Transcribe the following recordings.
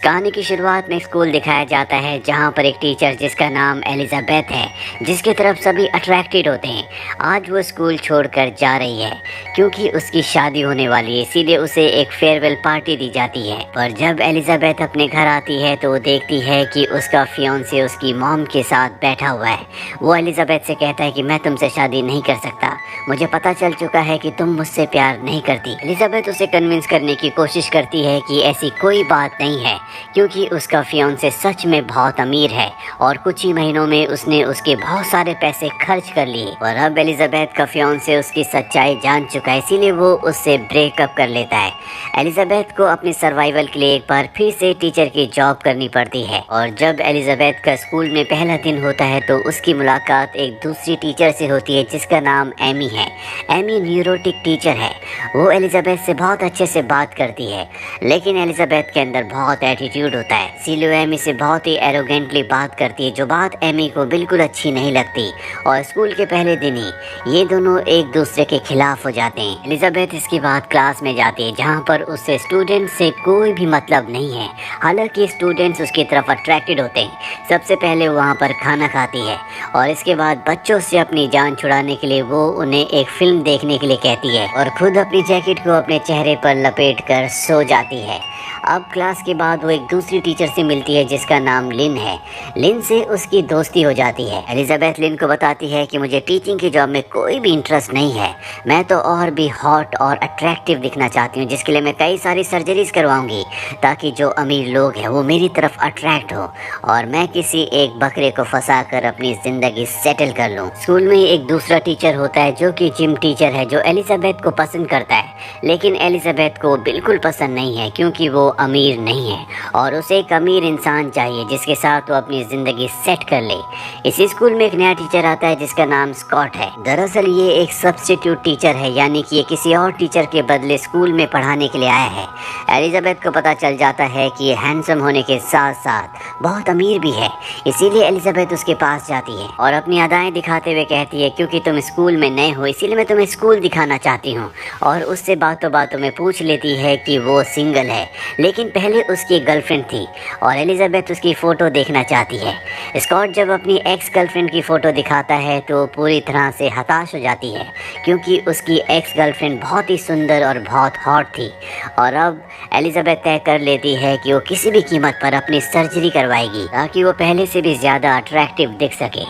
कहानी की शुरुआत में स्कूल दिखाया जाता है जहाँ पर एक टीचर जिसका नाम एलिजाबेथ है जिसकी तरफ सभी अट्रैक्टेड होते हैं। आज वो स्कूल छोड़कर जा रही है क्योंकि उसकी शादी होने वाली है, इसीलिए उसे एक फेयरवेल पार्टी दी जाती है। पर जब एलिजाबेथ अपने घर आती है तो वो देखती है कि उसका फियांसे उसकी मॉम के साथ बैठा हुआ है। वो एलिजाबेथ से कहता है कि मैं तुमसे शादी नहीं कर सकता, मुझे पता चल चुका है कि तुम मुझसे प्यार नहीं करती। एलिजाबेथ उसे कन्विंस करने की कोशिश करती है कि ऐसी कोई बात नहीं है क्योंकि उसका फियांसे सच में बहुत अमीर है और कुछ ही महीनों में उसने उसके बहुत सारे पैसे खर्च कर लिए। और अब एलिजाबेथ का फियांसे उसकी सच्चाई जान चुका है, इसीलिए वो उससे ब्रेकअप कर लेता है। एलिजाबेथ को अपने सर्वाइवल के लिए एक बार फिर से टीचर की जॉब करनी पड़ती है। और जब एलिजाबेथ का स्कूल में पहला दिन होता है तो उसकी मुलाकात एक दूसरी टीचर से होती है जिसका नाम एमी है। एमी न्यूरोटिक टीचर है। वो एलिजाबेथ से बहुत अच्छे से बात करती है, लेकिन एलिजाबेथ के अंदर बहुत एटीट्यूड होता है, इसीलिए एमी से बहुत ही एरोगेंटली बात करती है, जो बात एमी को बिल्कुल अच्छी नहीं लगती। और स्कूल के पहले दिन ही ये दोनों एक दूसरे के खिलाफ हो जाते हैं। एलिजाबेथ इसके बाद क्लास में जाती है जहाँ पर उससे स्टूडेंट से कोई भी मतलब नहीं है, हालांकि स्टूडेंट्स उसकी तरफ अट्रैक्टेड होते हैं। सबसे पहले वहाँ पर खाना खाती है और इसके बाद बच्चों से अपनी जान छुड़ाने के लिए वो उन्हें एक फिल्म देखने के लिए कहती है और खुद अपनी जैकेट को अपने चेहरे पर लपेट कर सो जाती है। अब क्लास के बाद वो एक दूसरी टीचर से मिलती है जिसका नाम लिन है। लिन से उसकी दोस्ती हो जाती है। एलिजाबेथ लिन को बताती है कि मुझे टीचिंग की जॉब में कोई भी इंटरेस्ट नहीं है, मैं तो और भी हॉट और अट्रैक्टिव दिखना चाहती हूँ, जिसके लिए मैं कई सारी सर्जरीज करवाऊंगी ताकि जो अमीर लोग हैं वो मेरी तरफ अट्रैक्ट हो और मैं किसी एक बकरे को फंसा कर अपनी ज़िंदगी सेटल कर लूँ। स्कूल में एक दूसरा टीचर होता है जो कि जिम टीचर है, जो एलिजाबेथ को पसंद करता है, लेकिन एलिजाबेथ को बिल्कुल पसंद नहीं है क्योंकि वो अमीर नहीं है और उसे एक अमीर इंसान चाहिए जिसके साथ वो अपनी ज़िंदगी सेट कर ले। इसी स्कूल में एक नया टीचर आता है जिसका नाम स्कॉट है। दरअसल ये एक सब्स्टिट्यूट टीचर है, यानी कि ये किसी और टीचर के बदले स्कूल में पढ़ाने के लिए आया है। एलिजाबेथ को पता चल जाता है कि ये हैंडसम होने के साथ साथ बहुत अमीर भी है, इसीलिए एलिजाबेथ उसके पास जाती है और अपनी अदाएं दिखाते हुए कहती है क्योंकि तुम स्कूल में नए हो इसीलिए मैं तुम्हें स्कूल दिखाना चाहती हूँ। और उससे बातों बातों में पूछ लेती है कि वो सिंगल है, लेकिन पहले उसकी गर्लफ्रेंड थी और एलिजाबेथ उसकी फ़ोटो देखना चाहती है। स्कॉट जब अपनी एक्स गर्लफ्रेंड की फ़ोटो दिखाता है तो पूरी तरह से हताश हो जाती है क्योंकि उसकी एक्स गर्लफ्रेंड बहुत ही सुंदर और बहुत हॉट थी। और अब एलिजाबेथ तय कर लेती है कि वो किसी भी कीमत पर अपनी सर्जरी करवाएगी ताकि वो पहले से भी ज़्यादा अट्रैक्टिव दिख सके।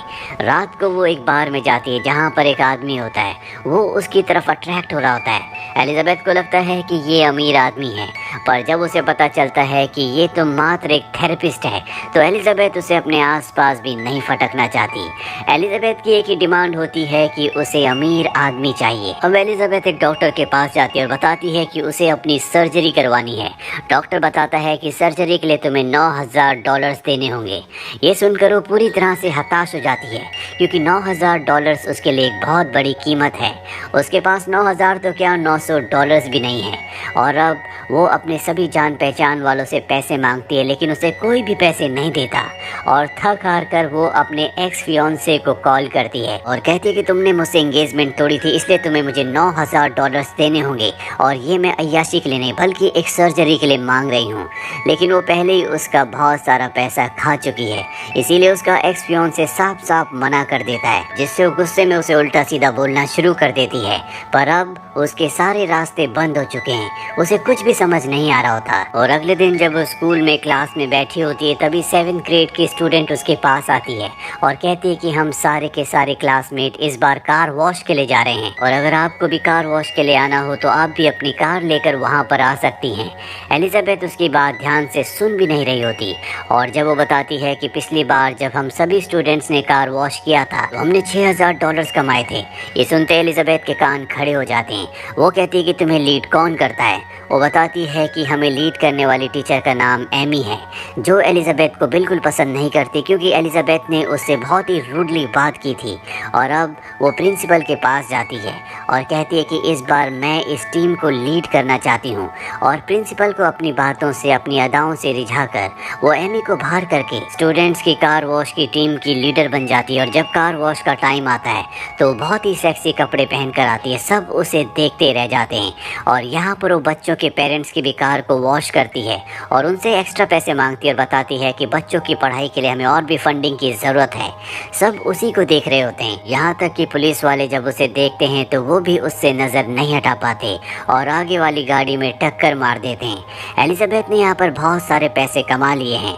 रात को वो एक बार में जाती है जहाँ पर एक आदमी होता है, वो उसकी तरफ अट्रैक्ट हो रहा होता है। एलिजाबेथ को लगता है कि ये अमीर आदमी है, पर जब उसे पता चलता है कि ये तो मात्र एक थेरेपिस्ट है तो एलिजाबेथ उसे अपने आसपास भी नहीं फटकना चाहती। एलिजाबेथ की एक ही डिमांड होती है कि उसे अमीर आदमी चाहिए। अब एलिजाबेथ एक डॉक्टर के पास जाती है और बताती है कि उसे अपनी सर्जरी करवानी है। डॉक्टर बताता है कि सर्जरी के लिए तुम्हें $9,000 देने होंगे। ये सुनकर वो पूरी तरह से हताश हो जाती है क्योंकि $9,000 उसके लिए एक बहुत बड़ी कीमत है। उसके पास 9,000 तो क्या $900 भी नहीं है। और अब वो अपने सभी जान पहचान वालों से पैसे मांगती है, लेकिन उसे कोई भी पैसे नहीं देता और थक हार कर वो अपने एक्स फियांसे को कॉल करती है और कहती है कि तुमने मुझसे एंगेजमेंट तोड़ी थी इसलिए तुम्हें मुझे $9,000 देने होंगे और ये मैं अय्याशी के लिए नहीं बल्कि एक सर्जरी के लिए मांग रही हूँ। लेकिन वो पहले ही उसका बहुत सारा पैसा खा चुकी है, इसीलिए उसका एक्स फियांसे साफ साफ मना कर देता है, जिससे वो गुस्से में उसे उल्टा सीधा बोलना शुरू कर देती है। पर अब उसके सारे रास्ते बंद हो चुके हैं, उसे कुछ भी समझ नहीं आ रहा होता। और अगले दिन जब वो स्कूल में क्लास में बैठी होती है तभी 7th ग्रेड की स्टूडेंट उसके पास आती है और कहती है कि हम सारे के सारे क्लासमेट इस बार कार वॉश के लिए जा रहे हैं और अगर आपको भी कार वॉश के लिए आना हो तो आप भी अपनी कार लेकर वहाँ पर आ सकती हैं। एलिजाबेथ उसकी बात ध्यान से सुन भी नहीं रही होती और जब वो बताती है कि पिछली बार जब हम सभी स्टूडेंट्स ने कार वॉश किया था तो हमने $6,000 कमाए थे। ये सुनते एलिजाबेथ के कान खड़े हो जाते हैं। वो कहती है कि तुम्हें लीड कौन करता है। वो बताती है कि हमें लीड करने वाली टीचर का नाम एमी है, जो एलिजाबेथ को बिल्कुल पसंद नहीं करती क्योंकि एलिजाबेथ ने उससे बहुत ही रूडली बात की थी। और अब वो प्रिंसिपल के पास जाती है और कहती है कि इस बार मैं इस टीम को लीड करना चाहती हूँ। और प्रिंसिपल को अपनी बातों से अपनी अदाओं से रिझाकर वो एमी को बाहर करके स्टूडेंट्स की कार वॉश की टीम की लीडर बन जाती है। और जब कार वॉश का टाइम आता है तो बहुत ही सेक्सी कपड़े पहन कर आती है, सब उसे देखते रह जाते हैं। और यहाँ पर वो बच्चों के पेरेंट्स की भी कार को वॉश करती है और उन उनसे एक्स्ट्रा पैसे मांगती है और बताती है कि बच्चों की पढ़ाई के लिए हमें और भी फंडिंग की ज़रूरत है। सब उसी को देख रहे होते हैं, यहाँ तक कि पुलिस वाले जब उसे देखते हैं तो वो भी उससे नज़र नहीं हटा पाते और आगे वाली गाड़ी में टक्कर मार देते हैं। एलिजाबेथ ने यहाँ पर बहुत सारे पैसे कमा लिए हैं।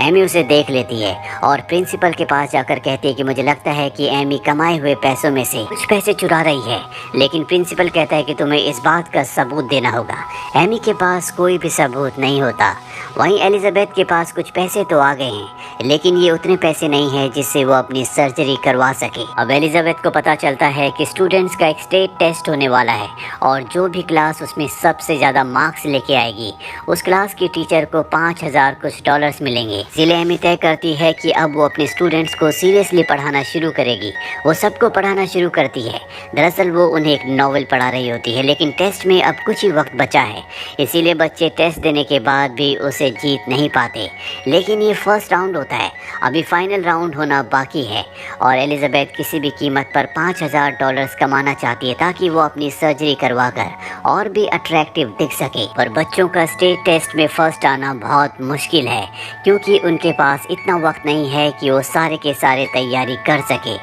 एमी उसे देख लेती है और प्रिंसिपल के पास जाकर कहती है कि मुझे लगता है कि एमी कमाए हुए पैसों में से कुछ पैसे चुरा रही है, लेकिन प्रिंसिपल कहता है कि तुम्हें इस बात का सबूत देना होगा। एमी के पास कोई भी सबूत नहीं होता। वहीं एलिजाबेथ के पास कुछ पैसे तो आ गए हैं, लेकिन ये उतने पैसे नहीं हैं जिससे वो अपनी सर्जरी करवा सके। अब एलिजाबेथ को पता चलता है कि स्टूडेंट्स का एक स्टेट टेस्ट होने वाला है और जो भी क्लास उसमें सबसे ज़्यादा मार्क्स लेके आएगी उस क्लास की टीचर को 5000 कुछ डॉलर्स मिलेंगे। इसीलिए एमी तय करती है कि अब वो अपने स्टूडेंट्स को सीरियसली पढ़ाना शुरू करेगी। वो सबको पढ़ाना शुरू करती है। दरअसल वो उन्हें एक नॉवल पढ़ा रही होती है, लेकिन टेस्ट में अब कुछ ही वक्त बचा है, इसीलिए बच्चे टेस्ट देने के बाद भी उसे जीत नहीं पाते। लेकिन ये फर्स्ट राउंड होता है, अभी फाइनल राउंड होना बाकी है और एलिजाबेथ किसी भी कीमत पर 5000 डॉलर्स कमाना चाहती है ताकि वो अपनी सर्जरी करवाकर और भी अट्रैक्टिव दिख सके। पर बच्चों का स्टेट टेस्ट में फर्स्ट आना बहुत मुश्किल है क्योंकि उनके पास इतना वक्त नहीं है कि वो सारे के सारे तैयारी कर सके।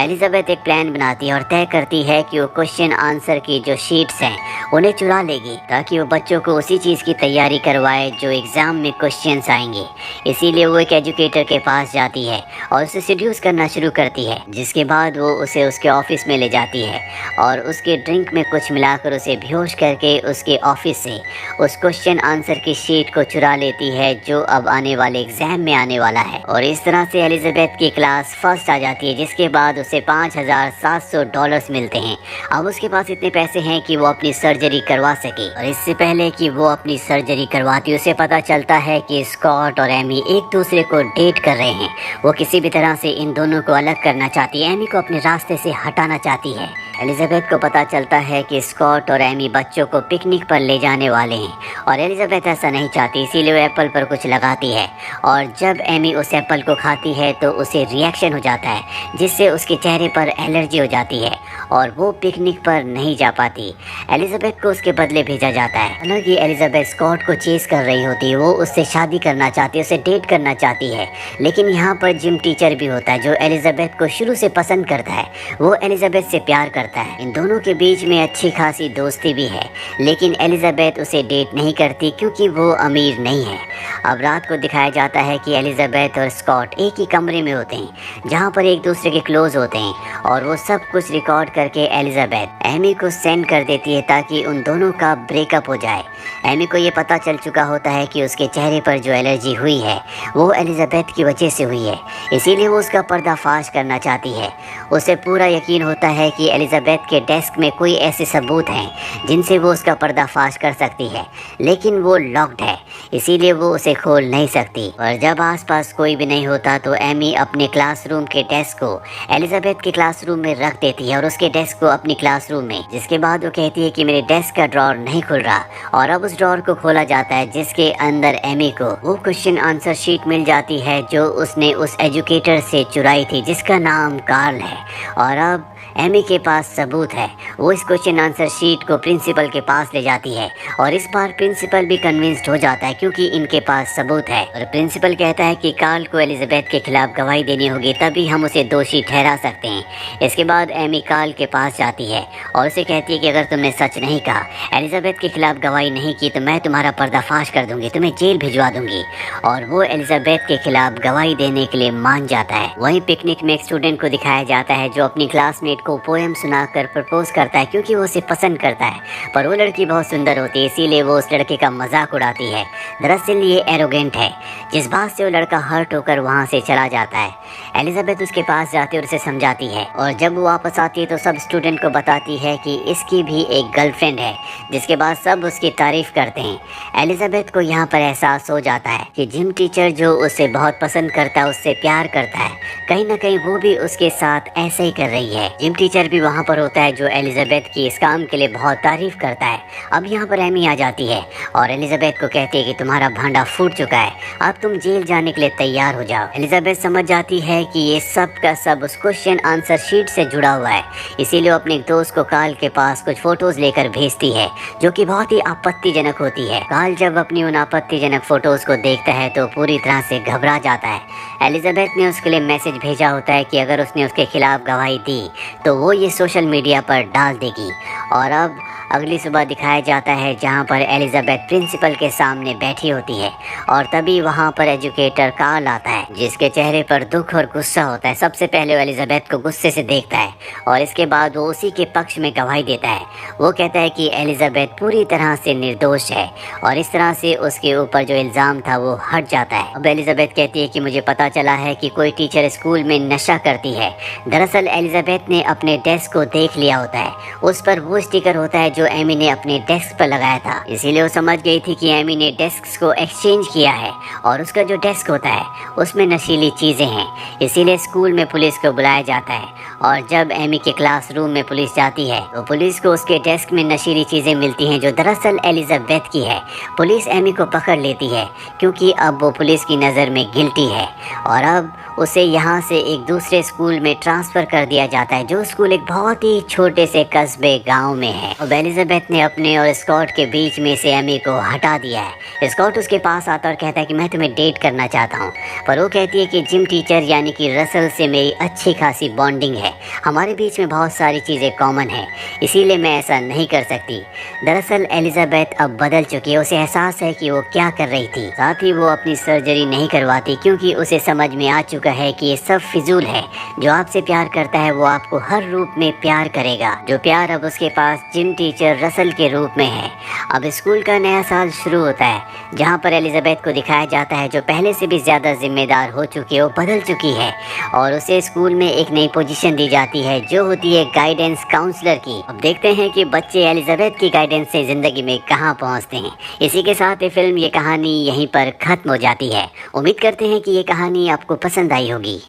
एलिजाबेथ एक प्लान बनाती है और तय करती है कि वो क्वेश्चन आंसर की जो शीट्स हैं उन्हें चुरा लेगी ताकि वो बच्चों को उसी चीज़ की तैयारी करवाए जो एग्ज़ाम में क्वेश्चंस आएंगे। इसीलिए वो एक एजुकेटर के पास जाती है और उसे सीड्यूस करना शुरू करती है, जिसके बाद वो उसे उसके ऑफिस में ले जाती है और उसके ड्रिंक में कुछ मिलाकर उसे बेहोश करके उसके ऑफिस से उस क्वेश्चन आंसर की शीट को चुरा लेती है जो अब आने वाले एग्ज़ाम में आने वाला है। और इस तरह से एलिजाबेथ की क्लास फर्स्ट आ जाती है, जिसके बाद उसे 5700 डॉलर्स मिलते हैं। अब उसके पास इतने पैसे हैं कि वो अपनी सर्जरी करवा सके। और इससे पहले कि वो अपनी सर्जरी करवाती उसे पता चलता है कि स्कॉट और एमी एक दूसरे को डेट कर रहे हैं। वो किसी भी तरह से इन दोनों को अलग करना चाहती है, एमी को अपने रास्ते से हटाना चाहती है। एलिजाबेथ को पता चलता है कि स्कॉट और एमी बच्चों को पिकनिक पर ले जाने वाले हैं और एलिजाबेथ ऐसा नहीं चाहती, इसीलिए वो एप्पल पर कुछ लगाती है और जब एमी उस एप्पल को खाती है तो उसे रिएक्शन हो जाता है जिससे उसके चेहरे पर एलर्जी हो जाती है और वो पिकनिक पर नहीं जा पाती। एलिजाबेथ को उसके बदले भेजा जाता है। हालांकि एलिजाबेथ स्कॉट को चेस कर रही होती है, वो उससे शादी करना चाहती है, उसे डेट करना चाहती है, लेकिन यहाँ पर जिम टीचर भी होता है जो एलिजाबेथ को शुरू से पसंद करता है। वो एलिजाबेथ से प्यार करता है। इन दोनों के बीच में अच्छी खासी दोस्ती भी है, लेकिन एलिजाबेथ उसे डेट नहीं करती क्योंकि वो अमीर नहीं है। अब रात को दिखाया जाता है कि एलिजाबेथ और स्कॉट एक ही कमरे में होते हैं जहाँ पर एक दूसरे के क्लोज होते हैं और वो सब कुछ रिकॉर्ड करके एलिजाबेथ एमी को सेंड कर देती है ताकि उन दोनों का ब्रेकअप हो जाए। एमी को ये पता चल चुका होता है कि उसके चेहरे पर जो एलर्जी हुई है वो एलिजाबेथ की वजह से हुई है, इसीलिए वो उसका पर्दाफाश करना चाहती है। उसे पूरा यकीन होता है कि एलिजाबेथ के डेस्क में कोई ऐसे सबूत हैं जिनसे वो उसका पर्दाफाश कर सकती है, लेकिन वो लॉक्ड है, इसीलिए वो उसे खोल नहीं सकती। और जब आसपास कोई भी नहीं होता तो एमी अपने क्लासरूम के डेस्क को एलिजाबेथ के क्लासरूम में रख देती है और उसके डेस्क को अपनी क्लासरूम में, जिसके बाद वो कहती है कि मेरे डेस्क का ड्रॉर नहीं खुल रहा और अब उस ड्रॉर को खोला जाता है जिसके अंदर एमी को वो क्वेश्चन आंसर शीट मिल जाती है जो उसने उस एजुकेटर से चुराई थी जिसका नाम कार्ल है। और अब एमी के पास सबूत है। वो इस क्वेश्चन आंसर शीट को प्रिंसिपल के पास ले जाती है और इस बार प्रिंसिपल भी कन्विंस्ड हो जाता है क्योंकि इनके पास सबूत है। और प्रिंसिपल कहता है कि कार्ल को एलिजाबेथ के खिलाफ गवाही देनी होगी, तभी हम उसे दोषी ठहरा सकते हैं। इसके बाद एमी कार्ल के पास जाती है और उसे कहती है कि अगर तुमने सच नहीं कहा, एलिजाबेथ के खिलाफ गवाही नहीं की तो मैं तुम्हारा पर्दाफाश कर दूंगी, तुम्हें जेल भिजवा दूंगी। और वो एलिजाबेथ के खिलाफ गवाही देने के लिए मान जाता है। वहीं पिकनिक में एक स्टूडेंट को दिखाया जाता है जो अपनी क्लासमेट को पोएम सुनाकर प्रपोज करता है क्योंकि वो उसे पसंद करता है, पर वो लड़की बहुत सुंदर होती है इसीलिए वो उस लड़के का मजाक उड़ाती है। दरअसल ये एरोगेंट है, जिस बात से वो लड़का हर्ट होकर वहाँ से चला जाता है। एलिजाबेथ उसके पास जाती है और उसे समझाती है और जब वो वापस आती है तो सब स्टूडेंट को बताती है कि इसकी भी एक गर्लफ्रेंड है, जिसके बाद सब उसकी तारीफ करते हैं। एलिजाबेथ को यहाँ पर एहसास हो जाता है कि जिम टीचर जो उसे बहुत पसंद करता है उससे प्यार करता है, कहीं ना कहीं वो भी उसके साथ ऐसे ही कर रही है। जिम टीचर भी वहाँ पर होता है जो एलिजाबेथ की इस काम के लिए बहुत तारीफ करता है। अब यहाँ पर एमी आ जाती है और एलिजाबेथ को कहती है कि तुम्हारा भांडा फूट चुका है, अब तुम जेल जाने के लिए तैयार हो जाओ। एलिजाबेथ समझ जाती है कि ये सब का सब उस क्वेश्चन आंसर शीट से जुड़ा हुआ है, इसीलिए वो अपने दोस्त को कार्ल के पास कुछ फोटोज लेकर भेजती है जो कि बहुत ही आपत्तिजनक होती है। कार्ल जब अपनी उन आपत्तिजनक फोटोज को देखता है तो पूरी तरह से घबरा जाता है। एलिजाबेथ ने उसके लिए मैसेज भेजा होता है कि अगर उसने उसके खिलाफ गवाही दी तो वो ये सोशल मीडिया पर डाल देगी। और अब अगली सुबह दिखाया जाता है जहाँ पर एलिजाबेथ प्रिंसिपल के सामने बैठी होती है और तभी वहाँ पर एजुकेटर कार्ल आता है जिसके चेहरे पर दुख और गुस्सा होता है। सबसे पहले वो एलिजाबेथ को गुस्से से देखता है और इसके बाद वो उसी के पक्ष में गवाही देता है। वो कहता है कि एलिजाबेथ पूरी तरह से निर्दोष है और इस तरह से उसके ऊपर जो इल्ज़ाम था वो हट जाता है। अब एलिजाबेथ कहती है कि मुझे पता चला है कि कोई टीचर स्कूल में नशा करती है। दरअसल एलिजाबेथ ने अपने डेस्क को देख लिया होता है, उस पर वो स्टिकर होता है जो एमी ने अपने डेस्क पर लगाया था। इसीलिए वो समझ गई थी कि एमी ने डेस्क को एक्सचेंज किया है और उसका जो डेस्क होता है उसमें नशीली चीज़ें हैं। इसीलिए स्कूल में पुलिस को बुलाया जाता है और जब एमी के क्लासरूम में पुलिस जाती है तो पुलिस को उसके डेस्क में नशीली चीज़ें मिलती हैं जो दरअसल एलिजाबेथ की है। पुलिस एमी को पकड़ लेती है क्योंकि अब वो पुलिस की नज़र में गिल्टी है और अब उसे यहाँ से एक दूसरे स्कूल में ट्रांसफ़र कर दिया जाता है जो स्कूल एक बहुत ही छोटे से कस्बे गांव में है। अब एलिजाबेथ ने अपने और स्कॉट के बीच में से एमी को हटा दिया है। स्कॉट उसके पास आता और कहता है कि मैं तुम्हें डेट करना चाहता हूँ, पर वो कहती है कि जिम टीचर यानी कि रसल से मेरी अच्छी खासी बॉन्डिंग है, हमारे बीच में बहुत सारी चीज़ें कॉमन है, इसीलिए मैं ऐसा नहीं कर सकती। दरअसल एलिजाबेथ अब बदल चुकी है, उसे एहसास है कि वो क्या कर रही थी। साथ ही वो अपनी सर्जरी नहीं करवाती क्योंकि उसे समझ में आ चुका है कि ये सब फिजूल है। जो आपसे प्यार करता है वो आपको हर रूप में प्यार करेगा। जो प्यार अब उसके पास जिम टीचर रसल के रूप में है। अब स्कूल का नया साल शुरू होता है जहाँ पर एलिजाबेथ को दिखाया जाता है जो पहले से भी ज़्यादा जिम्मेदार हो चुकी है, वो बदल चुकी है और उसे स्कूल में एक नई पोजीशन दी जाती है जो होती है गाइडेंस काउंसलर की। अब देखते हैं कि बच्चे एलिजाबेथ की गाइडेंस से ज़िंदगी में कहाँ पहुँचते हैं। इसी के साथ ये फिल्म, ये कहानी यहीं पर ख़त्म हो जाती है। उम्मीद करते हैं कि ये कहानी आपको पसंद आई होगी।